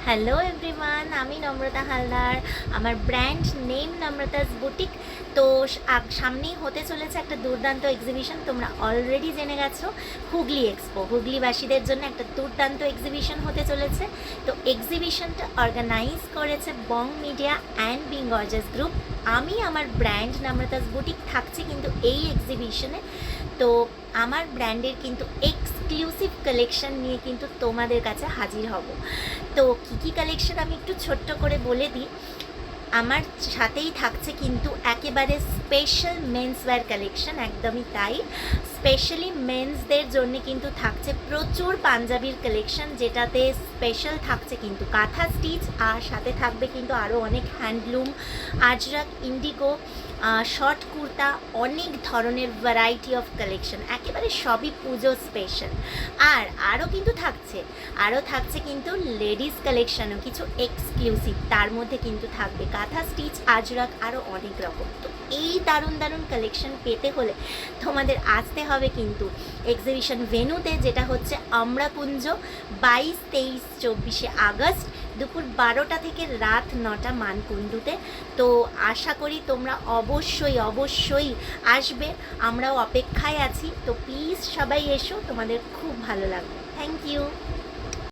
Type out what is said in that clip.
Hello everyone, আমি নম্রতা হালদার। আমার ব্র্যান্ড নেম নম্রতাস বুটিক। তো সামনেই হতে চলেছে একটা দুর্দান্ত এক্সিবিশন, তোমরা অলরেডি জেনে গেছো। হুগলি এক্সপো, হুগলিবাসীদের জন্য একটা দুর্দান্ত এক্সিবিশন হতে চলেছে। তো এক্সিবিশনটা অর্গানাইজ করেছে Bong media and being gorgeous group. আমি আমার ব্র্যান্ড নম্রতাস বুটিক থাকছি কিন্তু এই এক্সিবিশনে। তো আমার ব্র্যান্ডের কিন্তু এক্সক্লুসিভ কালেকশন নিয়ে কিন্তু তোমাদের কাছে হাজির হব। তো কী কী কালেকশন আমি একটু ছোট্ট করে বলে দিই। আমার সাথেই থাকছে কিন্তু একেবারে স্পেশাল মেন্সওয়্যার কালেকশন, একদমই তাই। স্পেশালি মেন্সদের জন্য কিন্তু থাকছে প্রচুর পাঞ্জাবির কালেকশন, যেটাতে স্পেশাল থাকছে কিন্তু কাঁথা স্টিচ, আর সাথে থাকবে কিন্তু আরও অনেক handloom, Ajrak, Indigo, short kurta, অনেক ধরনের ভ্যারাইটি অফ কালেকশন, একেবারে সবই পুজো স্পেশাল। আরও কিন্তু থাকছে কিন্তু লেডিস কালেকশনও কিছু এক্সক্লুসিভ, তার মধ্যে কিন্তু থাকবে কাঁথা স্টিচ, আজরাক, আরও অনেক রকম। তো এই দারুণ দারুণ কালেকশন পেতে হলে তোমাদের আসতে হবে কিন্তু এক্সিবিশন ভেন্যুতে, যেটা হচ্ছে আমরাকুঞ্জ, 22, 23, 24 আগস্ট, দুপুর 12টা থেকে রাত 9টা মানকুণ্ডুতে। তো আশা করি তোমরা অবশ্যই আসবে, আমরাও অপেক্ষায় আছি। তো প্লিজ সবাই এসো, তোমাদের খুব ভালো লাগবে। Thank you.